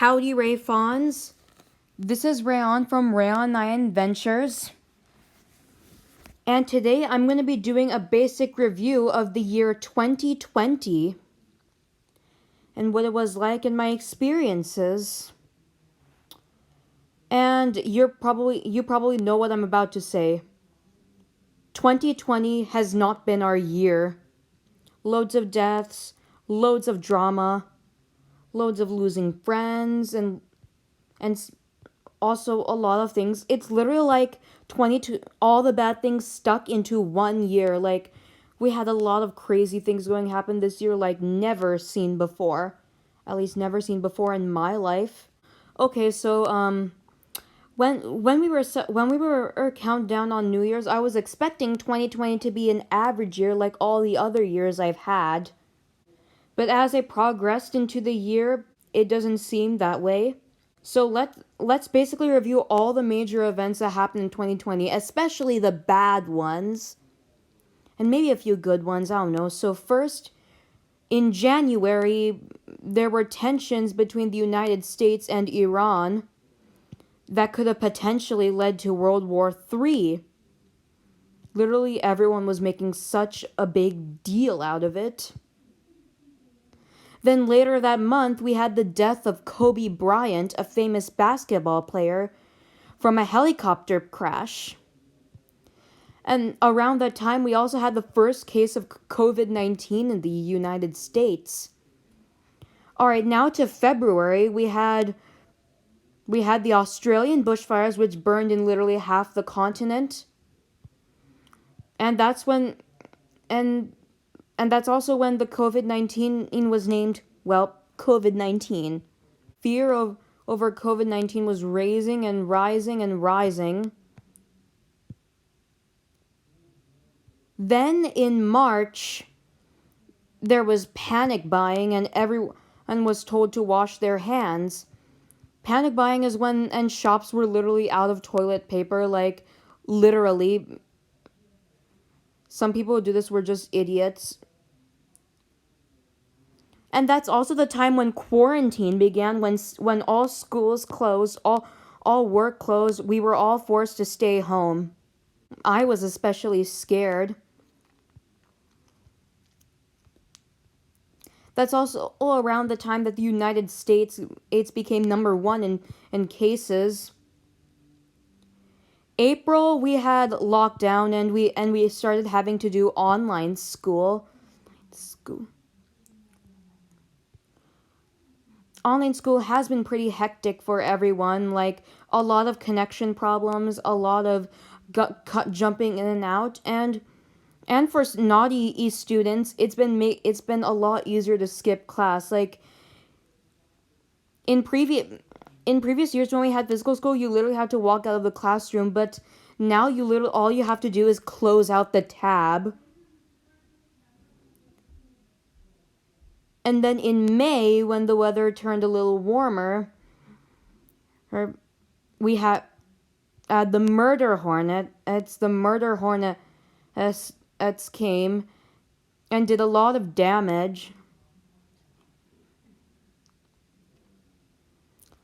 Howdy, Ray Fawns. This is Rayan from Rayan'S, and today I'm going to be doing a basic review of the year 2020 and what it was like in my experiences. And you probably know what I'm about to say. 2020 has not been our year. Loads of deaths, loads of drama, loads of losing friends, and also a lot of things. It's literally like 22, all the bad things stuck into 1 year. Like, we had a lot of crazy things going happen this year, like never seen before. At least never seen before in my life. Okay, so when we were counting down on New Year's, I was expecting 2020 to be an average year like all the other years I've had. But as I progressed into the year, it doesn't seem that way. So let's basically review all the major events that happened in 2020, especially the bad ones, and maybe a few good ones, I don't know. So first, in January, there were tensions between the United States and Iran that could have potentially led to World War III. Literally everyone was making such a big deal out of it. Then later that month, we had the death of Kobe Bryant, a famous basketball player, from a helicopter crash. And around that time, we also had the first case of COVID-19 in the United States. All right, now to February, we had the Australian bushfires, which burned in literally half the continent. And that's when and that's also when the COVID-19 was named, well, COVID-19. Fear over COVID-19 was rising and rising and rising. Then in March, there was panic buying and everyone was told to wash their hands. Panic buying is and shops were literally out of toilet paper, like literally. Some people who do this were just idiots. And that's also the time when quarantine began, when all schools closed, all work closed, we were all forced to stay home. I was especially scared. That's also all around the time that the United States AIDS became number one in cases. April, we had lockdown and we started having to do online school. Online school has been pretty hectic for everyone, like a lot of connection problems, a lot of jumping in and out, and for naughty students, it's been a lot easier to skip class. Like in previous years when we had physical school, you literally had to walk out of the classroom, but now all you have to do is close out the tab. And then in May, when the weather turned a little warmer, we had the murder hornet. It's the murder hornet came and did a lot of damage.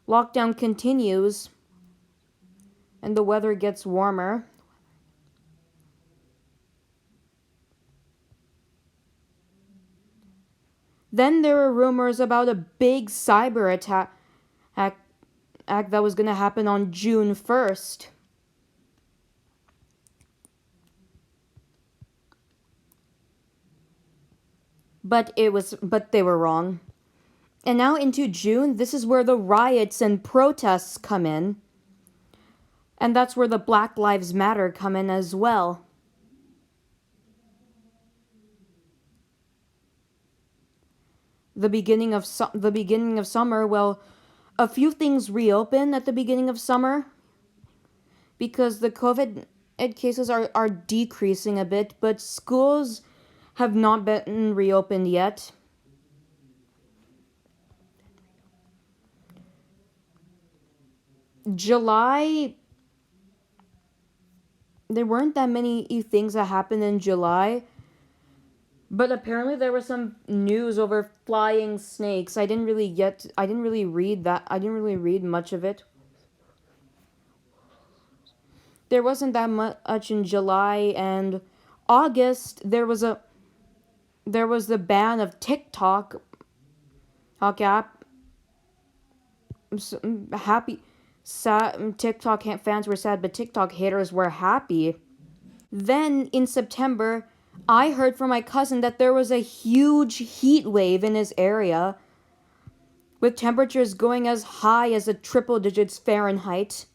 Lockdown continues, and the weather gets warmer. Then there were rumors about a big cyber attack that was going to happen on June 1st. But they were wrong. And now into June, this is where the riots and protests come in. And that's where the Black Lives Matter come in as well. The beginning of summer, well, a few things reopen at the beginning of summer because the COVID cases are decreasing a bit, but schools have not been reopened yet. July, there weren't that many things that happened in July. But apparently there was some news over flying snakes. I didn't really read that. I didn't really read much of it. There wasn't that much in July and August. There was the ban of TikTok app. Happy sad TikTok fans were sad, but TikTok haters were happy. Then in September, I heard from my cousin that there was a huge heat wave in his area with temperatures going as high as a triple digits Fahrenheit.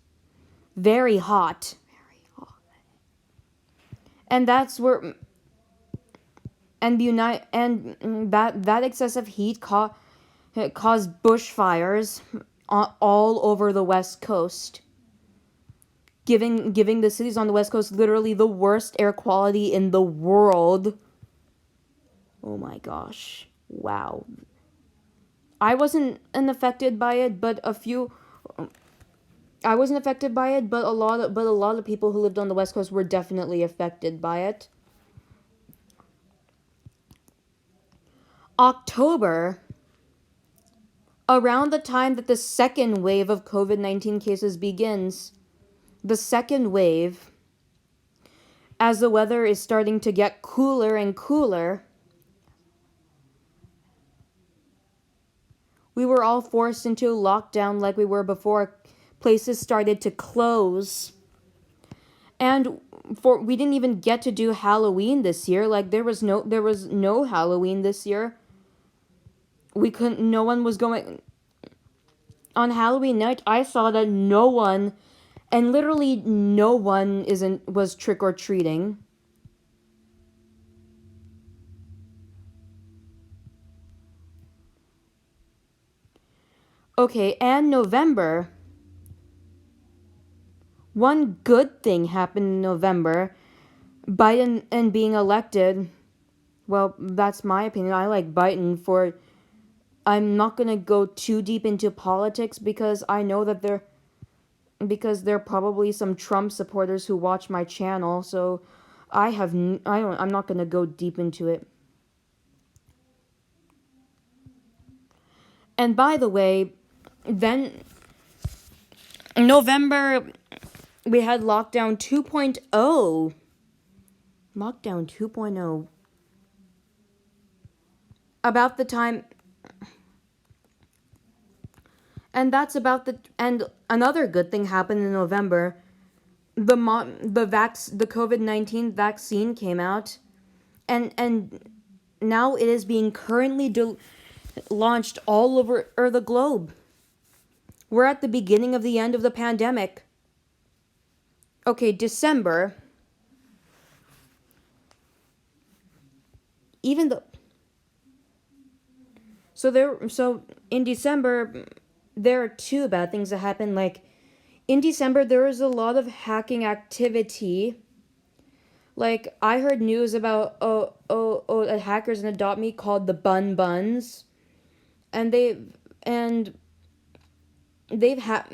Very hot. And that's where and the United and that excessive heat caused bushfires all over the West Coast, giving the cities on the West Coast literally the worst air quality in the world. Oh my gosh. Wow. I wasn't affected by it, but a few I wasn't affected by it, but a lot of people who lived on the West Coast were definitely affected by it. October, around the time that the second wave of COVID-19 cases begins, the second wave, as the weather is starting to get cooler and cooler, we were all forced into lockdown like we were before. Places started to close. And we didn't even get to do Halloween this year. Like there was no Halloween this year. We couldn't no one was going on Halloween night. I saw that no one and literally no one was trick or treating. Okay, and November. One good thing happened in November. Biden and being elected. Well, that's my opinion. I like Biden for. I'm not gonna go too deep into politics because I know that there are probably some Trump supporters who watch my channel. So I'm not gonna go deep into it. And by the way, then November we had lockdown 2.0. Lockdown 2.0. About the time and that's about the and another good thing happened in November. The COVID-19 vaccine came out and now it is being currently launched all over the globe. We're at the beginning of the end of the pandemic. Okay, December. Even though so in December there are two bad things that happened. Like in December there was a lot of hacking activity. Like I heard news about hackers in Adopt Me called the Bun Buns, and and they've hacked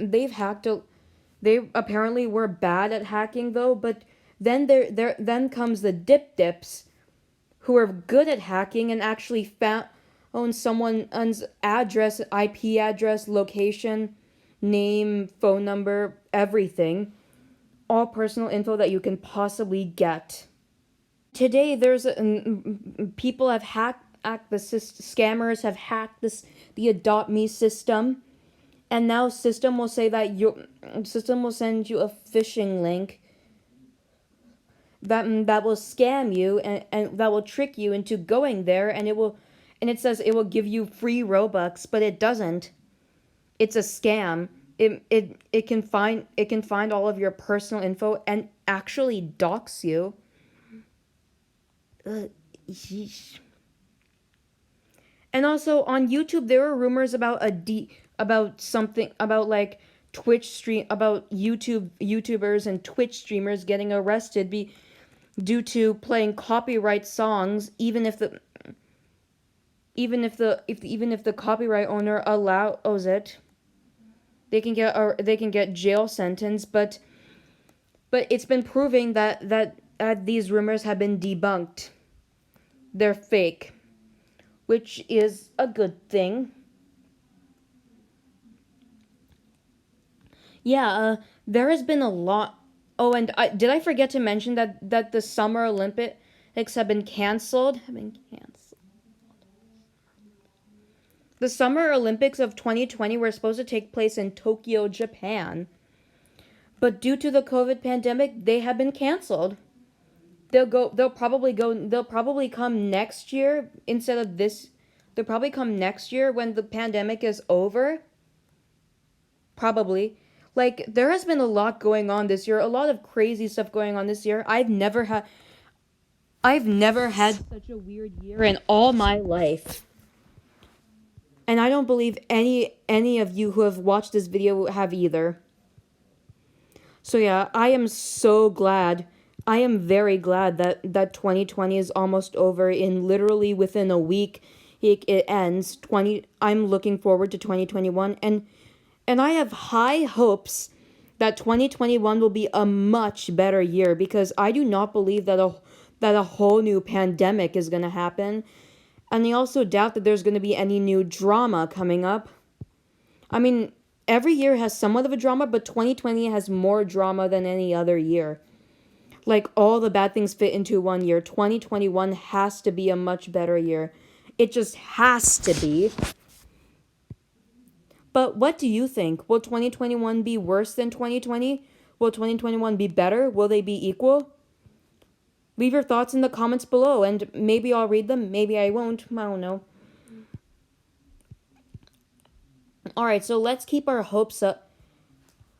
they apparently were bad at hacking though, but then comes the Dips who are good at hacking and actually found someone's address, IP address, location, name, phone number, everything. All personal info that you can possibly get. Today, people have hacked scammers have hacked the Adopt Me system, and now system will say that your system will send you a phishing link that will scam you and that will trick you into going there, and it says it will give you free Robux, but it doesn't. It's a scam. It can find all of your personal info and actually dox you. Yeesh. And also on YouTube there were rumors about about something about like about YouTubers and Twitch streamers getting arrested due to playing copyright songs even if the copyright owner allows it. They can get jail sentence, but it's been proving that these rumors have been debunked. they're fake, which is a good thing. Yeah, there has been a lot. Oh, and did I forget to mention that the Summer Olympics have been canceled? Have been canceled. The Summer Olympics of 2020 were supposed to take place in Tokyo, Japan, but due to the COVID pandemic, they have been canceled. They'll go. They'll probably go. They'll probably come next year instead of this. They'll probably come next year when the pandemic is over. Probably. Like there has been a lot going on this year. A lot of crazy stuff going on this year. I've never had such a weird year in all my life. And I don't believe any of you who have watched this video have either. So yeah, I am so glad. I am very glad that 2020 is almost over. In literally within a week, it ends. I'm looking forward to 2021, and I have high hopes that 2021 will be a much better year because I do not believe that a whole new pandemic is going to happen. And I also doubt that there's going to be any new drama coming up. I mean, every year has somewhat of a drama, but 2020 has more drama than any other year. Like all the bad things fit into one year. 2021 has to be a much better year. It just has to be. But what do you think? Will 2021 be worse than 2020? Will 2021 be better? Will they be equal? Leave your thoughts in the comments below and maybe I'll read them, maybe I won't. I don't know. Alright, so let's keep our hopes up.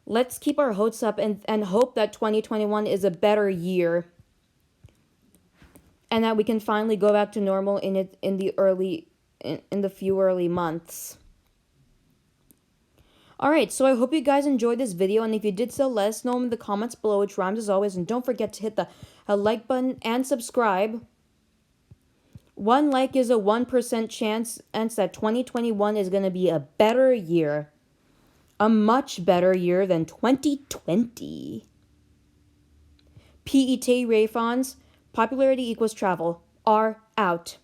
Let's keep our hopes up and hope that 2021 is a better year. And that we can finally go back to normal in the few early months. Alright, so I hope you guys enjoyed this video, and if you did so, let us know in the comments below, which rhymes as always, and don't forget to hit the like button and subscribe. One like is a 1% chance that 2021 is going to be a better year. A much better year than 2020. PET Rayan's, popularity equals travel, are out.